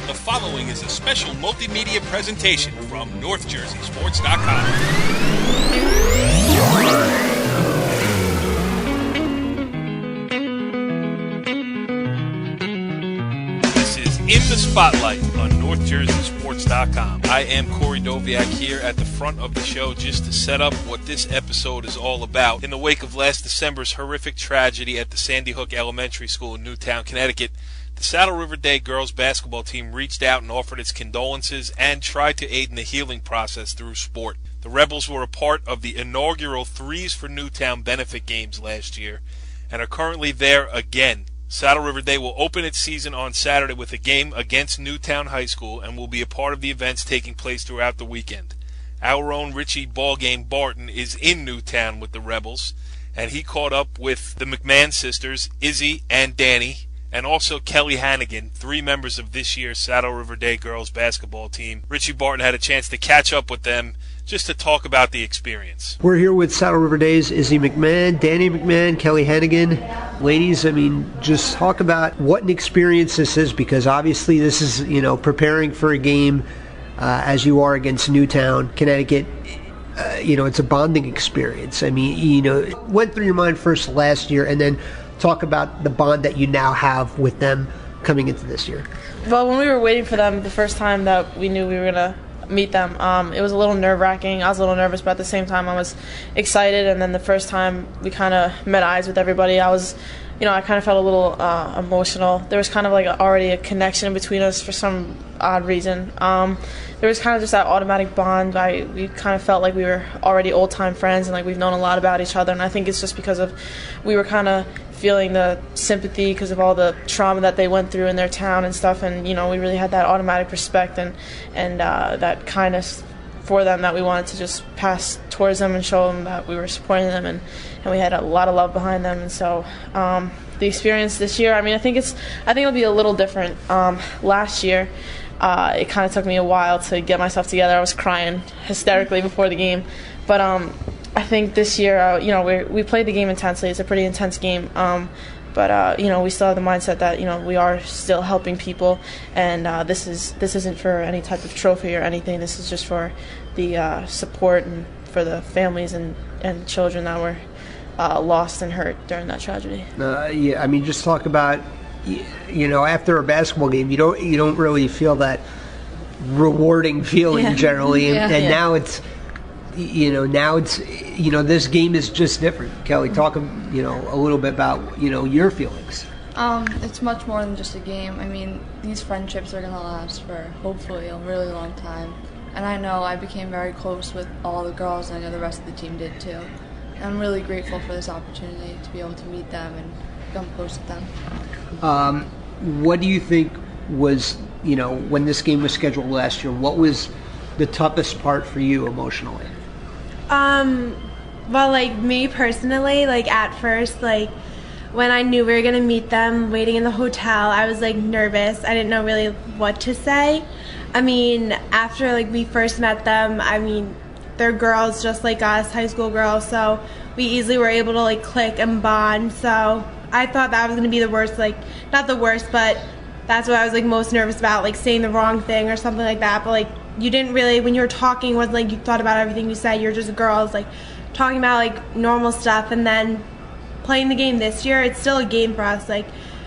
The following is a special multimedia presentation from NorthJerseySports.com. This is In the Spotlight on NorthJerseySports.com. I am Corey Doviak here at the front of the show just to set up what this episode is all about. In the wake of last December's horrific tragedy at the Sandy Hook Elementary School in Newtown, Connecticut, the Saddle River Day girls basketball team reached out and offered its condolences and tried to aid in the healing process through sport. The Rebels were a part of the inaugural Threes for Newtown benefit games last year and are currently there again. Saddle River Day will open its season on Saturday with a game against Newtown High School and will be a part of the events taking place throughout the weekend. Our own Richie Ballgame Barton is in Newtown with the Rebels, and he caught up with the McMahon sisters, Izzy and Dani, and also Kelly Hannigan, three members of this year's Saddle River Day girls basketball team. Richie Barton had a chance to catch up with them just to talk about the experience. We're here with Saddle River Day's Izzy McMahon, Dani McMahon, Kelly Hannigan. Ladies, just talk about what an experience this is, because obviously this is, preparing for a game as you are against Newtown, Connecticut. It's a bonding experience. Went through your mind first last year, and then talk about the bond that you now have with them coming into this year. Well, when we were waiting for them the first time that we knew we were going to meet them, it was a little nerve-wracking. I was a little nervous, but at the same time I was excited. And then the first time we kind of met eyes with everybody, I kind of felt a little emotional. There was kind of like already a connection between us for some odd reason. There was kind of just that automatic bond. We kind of felt like we were already old-time friends and like we've known a lot about each other. And I think it's just because of we were kind of feeling the sympathy because of all the trauma that they went through in their town and stuff. And, we really had that automatic respect and that kindness for them that we wanted to just pass towards them and show them that we were supporting them, and we had a lot of love behind them. And so the experience this year, I think it'll be a little different. Last year it kind of took me a while to get myself together. I was crying hysterically before the game, but I think this year we played the game intensely. It's a pretty intense game, but we still have the mindset that we are still helping people, and this isn't for any type of trophy or anything. This is just for the support and for the families and children that were lost and hurt during that tragedy. Just talk about after a basketball game, you don't really feel that rewarding feeling generally, and now it's. This game is just different. Kelly, talk a little bit about your feelings. It's much more than just a game. These friendships are gonna last for hopefully a really long time, and I know I became very close with all the girls, and I know the rest of the team did too. And I'm really grateful for this opportunity to be able to meet them and become close with them. What do you think was when this game was scheduled last year? What was the toughest part for you emotionally? Well, me personally, at first, when I knew we were going to meet them waiting in the hotel, I was nervous. I didn't know really what to say. After we first met them, they're girls just like us, high school girls, so we easily were able to click and bond. So I thought that was going to be the worst, not the worst, but that's what I was most nervous about, saying the wrong thing or something like that. But you didn't really, when you were talking, it wasn't you thought about everything you said. You're just girls talking about normal stuff. And then playing the game this year, it's still a game for us.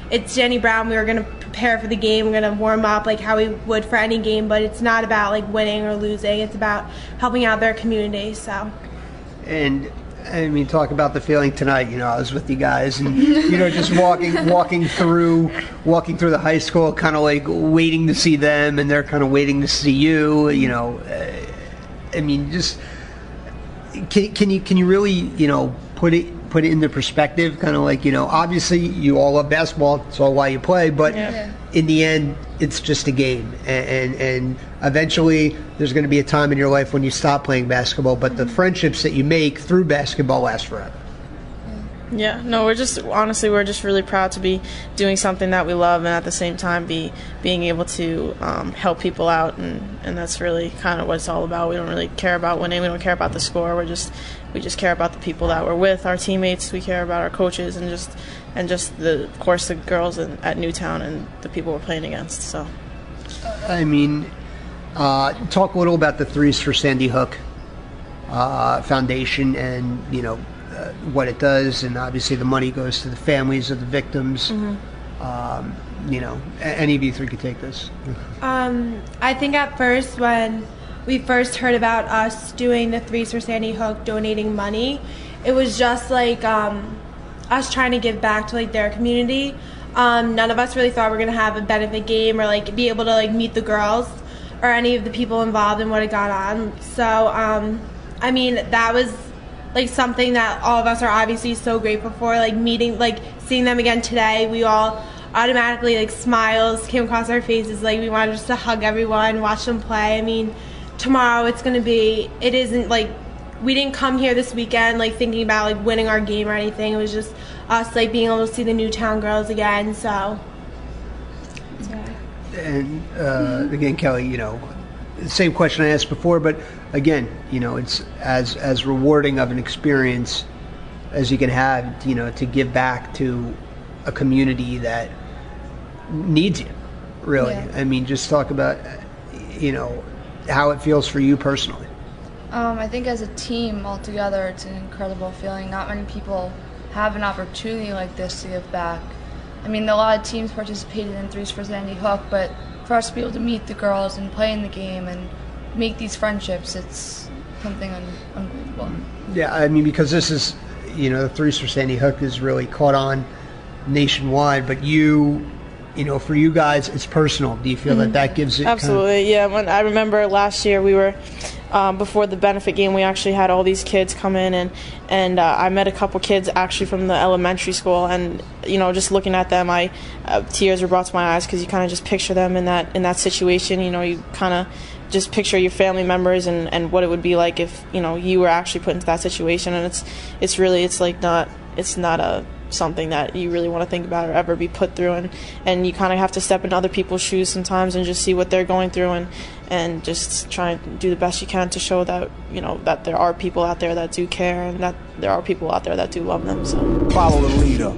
It's Jenny Brown. We were going to prepare for the game. We're going to warm up how we would for any game. But it's not about winning or losing. It's about helping out their community. So. And talk about the feeling tonight. I was with you guys, and just walking through the high school, kind of waiting to see them, and they're kind of waiting to see you. Just can you really put it into perspective? Kind of obviously you all love basketball, it's all why you play, but in the end, it's just a game, and eventually there's going to be a time in your life when you stop playing basketball, but the friendships that you make through basketball last forever. Yeah, no, we're just really proud to be doing something that we love, and at the same time being able to help people out, and that's really kind of what it's all about. We don't really care about winning, we don't care about the score. We just care about the people that we're with, our teammates. We care about our coaches, and just of course the girls at Newtown and the people we're playing against. So I mean, talk a little about the Threes for Sandy Hook Foundation, and what it does, and obviously the money goes to the families of the victims. Any of you three could take this. I think at first, when we first heard about us doing the Threes for Sandy Hook, donating money, it was just like us trying to give back to like their community. None of us really thought we were gonna have a benefit game or like be able to like meet the girls or any of the people involved in what had gone on. So I mean, that was like something that all of us are obviously so grateful for. Like seeing them again today, we all automatically like smiles came across our faces. Like we wanted just to hug everyone, watch them play. I mean, tomorrow it isn't like we didn't come here this weekend like thinking about like winning our game or anything. It was just us like being able to see the Newtown girls again. So yeah. And again, Kelly, same question I asked before, but again, it's as rewarding of an experience as you can have, to give back to a community that needs you, really. Yeah. I mean, just talk about, how it feels for you personally. I think as a team altogether, it's an incredible feeling. Not many people have an opportunity like this to give back. I mean, a lot of teams participated in Threes for Sandy Hook, but for us to be able to meet the girls and play in the game and make these friendships, it's something unbelievable. Yeah, I mean, because this is, the Threes for Sandy Hook is really caught on nationwide, but for you guys, it's personal. Do you feel that gives it? Absolutely, yeah. When I remember last year, we were before the benefit game. We actually had all these kids come in, and I met a couple kids actually from the elementary school, and just looking at them, tears were brought to my eyes because you kind of just picture them in that situation. You kind of just picture your family members and what it would be like if you were actually put into that situation, and it's not something that you really want to think about or ever be put through, and you kind of have to step in other people's shoes sometimes and just see what they're going through and just try and do the best you can to show that that there are people out there that do care and that there are people out there that do love them. So follow the leader.